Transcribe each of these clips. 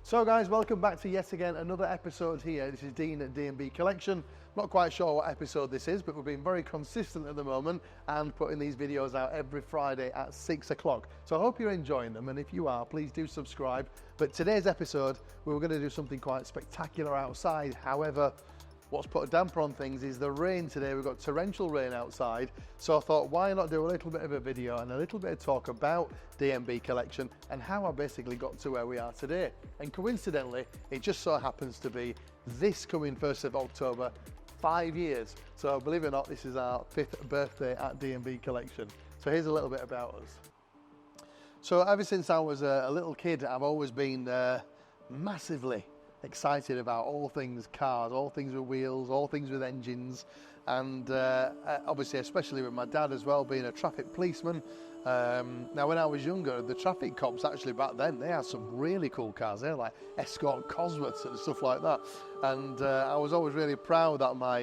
So guys, welcome back to yet again another episode here. This is Dean at D&B Collection. Not quite sure what episode this is, but we've been very consistent at the moment and putting these videos out every Friday at 6 o'clock. So I hope you're enjoying them, and if you are, please do subscribe. But today's episode, we were going to do something quite spectacular outside. However, what's put a damper on things is the rain today. We've got torrential rain outside, so I thought, why not do a little bit of a video and a little bit of talk about D&B Collection and how I basically got to where we are today. And coincidentally, it just so happens to be this coming 1st of October, 5 years. So believe it or not, this is our 5th birthday at D&B Collection. So here's a little bit about us. So ever since I was a little kid, I've always been massively excited about all things cars, all things with wheels, all things with engines, and obviously especially with my dad as well, being a traffic policeman. Now when I was younger, the traffic cops actually back then, they had some really cool cars. They had like Escort Cosworths and stuff like that, and I was always really proud that my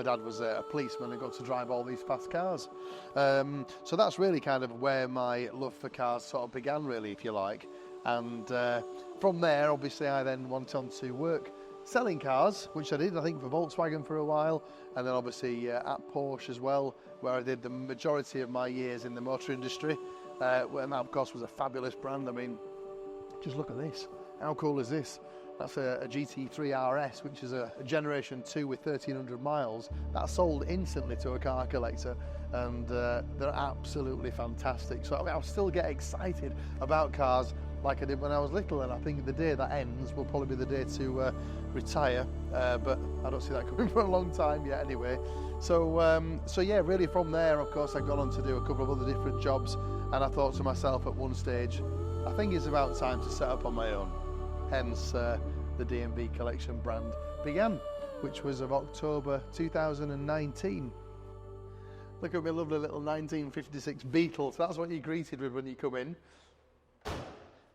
dad was a policeman and got to drive all these fast cars. So that's really kind of where my love for cars sort of began, really, if you like. And from there, obviously, I then went on to work selling cars, which I did, I think, for Volkswagen for a while, and then obviously at Porsche as well, where I did the majority of my years in the motor industry. And that, of course, was a fabulous brand. I mean, just look at this. How cool is this? That's a GT3 RS, which is a Generation 2 with 1,300 miles. That sold instantly to a car collector, and they're absolutely fantastic. So I still get excited about cars like I did when I was little, and I think the day that ends will probably be the day to retire, but I don't see that coming for a long time yet anyway. So yeah, really from there, of course, I got on to do a couple of other different jobs, and I thought to myself at one stage, I think it's about time to set up on my own. Hence the D&B Collection brand began, which was of October 2019. Look at my lovely little 1956 Beetle. So that's what you're greeted with when you come in.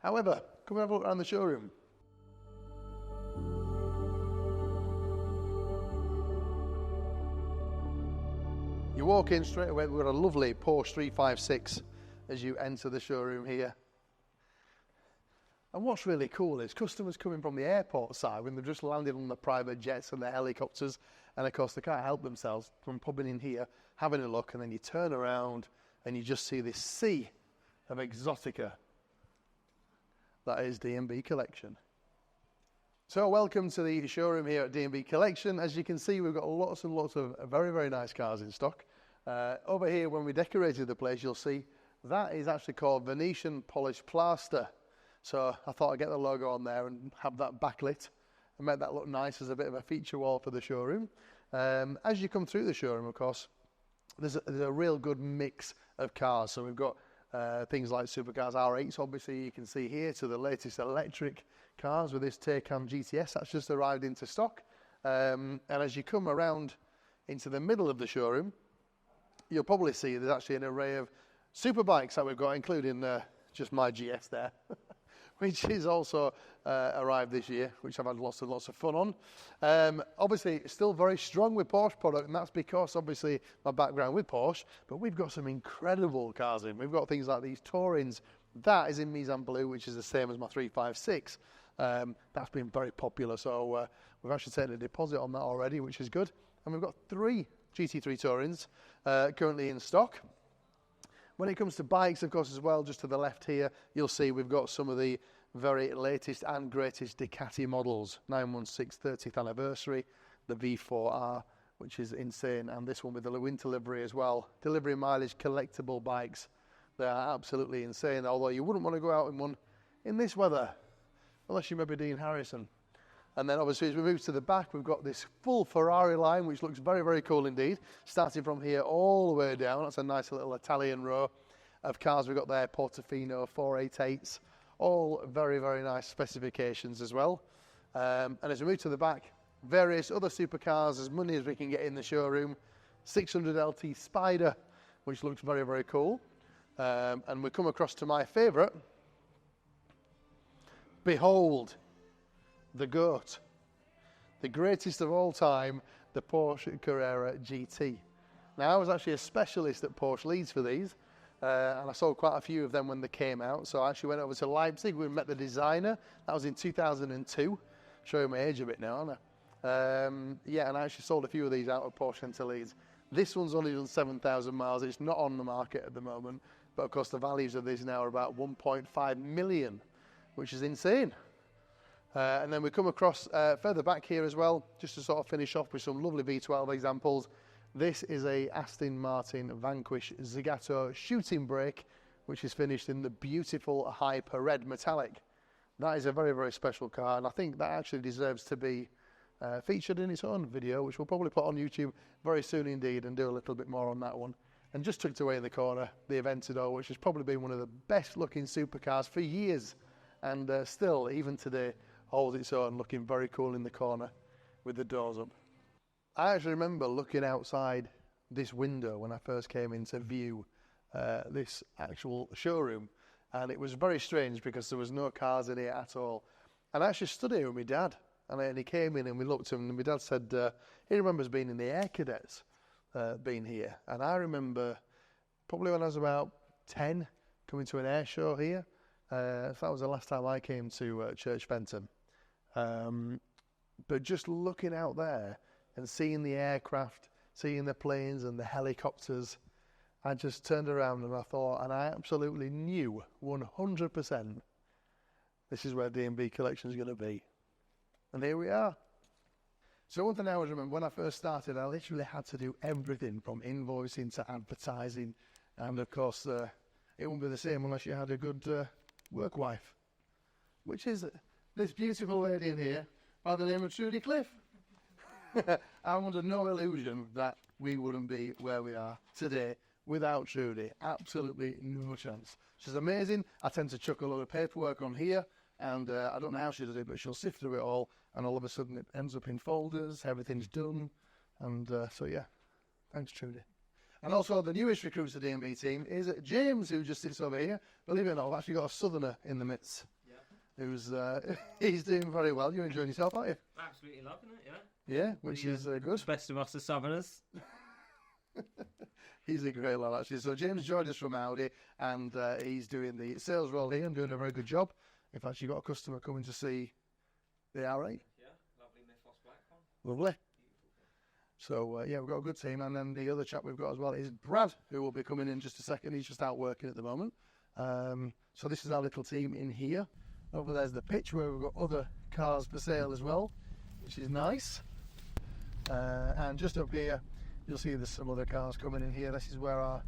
However, come and have a look around the showroom. You walk in straight away, we've got a lovely Porsche 356 as you enter the showroom here. And what's really cool is customers coming from the airport side, when they've just landed on the private jets and the helicopters, and of course they can't help themselves from popping in here, having a look, and then you turn around and you just see this sea of exotica. That is D&B Collection. So welcome to the showroom here at D&B Collection. As you can see, we've got lots and lots of very, very nice cars in stock. Over here, when we decorated the place, you'll see that is actually called Venetian Polished Plaster. So I thought I'd get the logo on there and have that backlit and make that look nice as a bit of a feature wall for the showroom. As you come through the showroom, of course, there's a real good mix of cars. So we've got things like supercars R8s, obviously you can see here, to the latest electric cars with this Taycan GTS that's just arrived into stock. And as you come around into the middle of the showroom, you'll probably see there's actually an array of superbikes that we've got, including just my GS there, which is also arrived this year, which I've had lots and lots of fun on. Obviously, still very strong with Porsche product, and that's because, obviously, my background with Porsche, but we've got some incredible cars in. We've got things like these Tourings. That is in Mise en Blue, which is the same as my 356. That's been very popular, so we've actually taken a deposit on that already, which is good. And we've got 3 GT3 Tourings currently in stock. When it comes to bikes, of course, as well, just to the left here, you'll see we've got some of the very latest and greatest Ducati models. 916 30th anniversary, the V4R, which is insane, and this one with the winter livery as well. Delivery mileage collectible bikes. They are absolutely insane, although you wouldn't want to go out in one in this weather, unless you maybe Dean Harrison. And then obviously as we move to the back, we've got this full Ferrari line, which looks very, very cool indeed. Starting from here all the way down, that's a nice little Italian row of cars we've got there, Portofino 488s, all very, very nice specifications as well. And as we move to the back, various other supercars, as many as we can get in the showroom. 600 LT Spider, which looks very, very cool. And we come across to my favourite. Behold, the GOAT, the greatest of all time, the Porsche Carrera GT. Now, I was actually a specialist at Porsche Leeds for these, and I sold quite a few of them when they came out. So I actually went over to Leipzig. We met the designer. That was in 2002. Showing my age a bit now, aren't I? Yeah, and I actually sold a few of these out of Porsche Chantilly's. This one's only done 7,000 miles. It's not on the market at the moment, but of course the values of these now are about 1.5 million, which is insane. And then we come across further back here as well, just to sort of finish off with some lovely V12 examples. This is a Aston Martin Vanquish Zagato shooting brake, which is finished in the beautiful Hyper Red metallic. That is a very, very special car, and I think that actually deserves to be featured in its own video, which we'll probably put on YouTube very soon indeed, and do a little bit more on that one. And just tucked away in the corner, the Aventador, which has probably been one of the best looking supercars for years, and still, even today, holds its own, looking very cool in the corner with the doors up. I actually remember looking outside this window when I first came in to view this actual showroom, and it was very strange because there was no cars in here at all. And I actually stood here with my dad, and he came in and we looked at him, and my dad said he remembers being in the Air Cadets, being here. And I remember probably when I was about 10 coming to an air show here. That was the last time I came to Church Fenton. But just looking out there and seeing the aircraft, seeing the planes and the helicopters, I just turned around and I thought, and I absolutely knew 100% this is where D&B Collection is going to be. And here we are. So one thing I always remember, when I first started, I literally had to do everything from invoicing to advertising. And of course, it wouldn't be the same unless you had a good work wife, which is this beautiful lady in here by the name of Trudy Cliff. I'm under no illusion that we wouldn't be where we are today without Trudy. Absolutely no chance. She's amazing. I tend to chuck a lot of paperwork on here, and I don't know how she does it, but she'll sift through it all, and all of a sudden it ends up in folders, everything's done, and so yeah, thanks Trudy. And also the newest recruit to the D&B team is James, who just sits over here. Believe it or not, I've actually got a southerner in the midst. Yeah. Who's he's doing very well. You're enjoying yourself, aren't you? Absolutely loving it, yeah. Yeah, which is good. Best of us the southerners. He's a great lad, actually. So James joined us from Audi, and he's doing the sales role here and doing a very good job. In fact, you've got a customer coming to see the R8. Yeah, lovely Mythos black one. Lovely. So, yeah, we've got a good team. And then the other chap we've got as well is Brad, who will be coming in just a second. He's just out working at the moment. So this is our little team in here. Over there's the pitch where we've got other cars for sale as well, which is nice. And just up here, you'll see there's some other cars coming in here. This is where our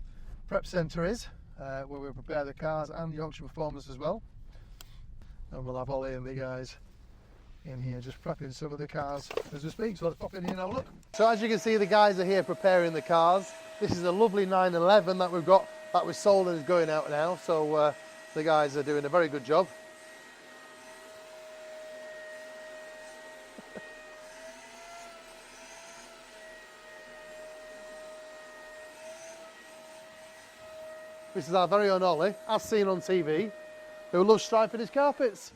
prep centre is, where we prepare the cars, and Yorkshire Performance as well. And we'll have Ollie and the guys in here just prepping some of the cars as we speak. So let's pop in here and have a look. So as you can see, the guys are here preparing the cars. This is a lovely 911 that we've got that was sold and is going out now. So the guys are doing a very good job. This is our very own Ollie, as seen on TV, who loves striping his carpets.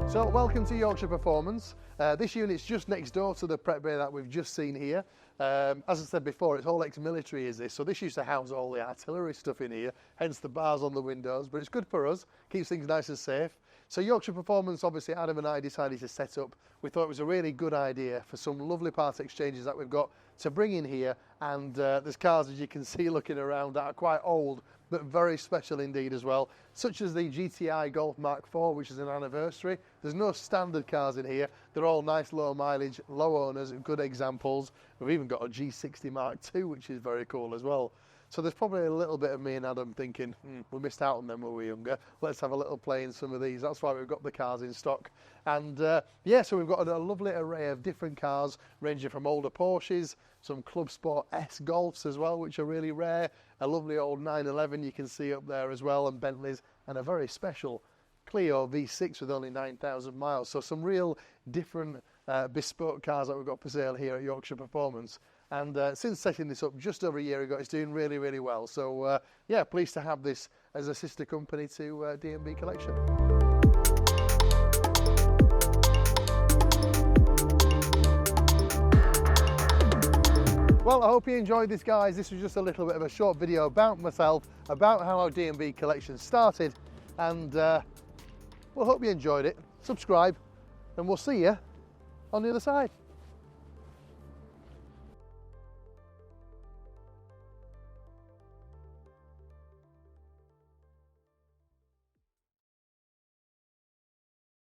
So welcome to Yorkshire Performance. This unit's just next door to the prep bay that we've just seen here. As I said before, it's all ex-military is this, so this used to house all the artillery stuff in here, hence the bars on the windows, but it's good for us, keeps things nice and safe. So Yorkshire Performance, obviously Adam and I decided to set up. We thought it was a really good idea for some lovely part exchanges that we've got to bring in here, and there's cars, as you can see looking around, that are quite old but very special indeed as well, such as the GTI Golf Mark IV, which is an anniversary. There's no standard cars in here. They're all nice low mileage, low owners, good examples. We've even got a G60 Mark II, which is very cool as well. So there's probably a little bit of me and Adam thinking, we missed out on them when we were younger. Let's have a little play in some of these. That's why we've got the cars in stock. And yeah, so we've got a lovely array of different cars, ranging from older Porsches, some Club Sport S Golfs as well, which are really rare. A lovely old 911 you can see up there as well, and Bentleys, and a very special Clio V6 with only 9,000 miles. So some real different bespoke cars that we've got for sale here at Yorkshire Performance. And since setting this up just over a year ago, it's doing really, really well. So yeah, pleased to have this as a sister company to D&B Collection. Well, I hope you enjoyed this, guys. This was just a little bit of a short video about myself, about how our D&B collection started, and we'll hope you enjoyed it. Subscribe, and we'll see you on the other side.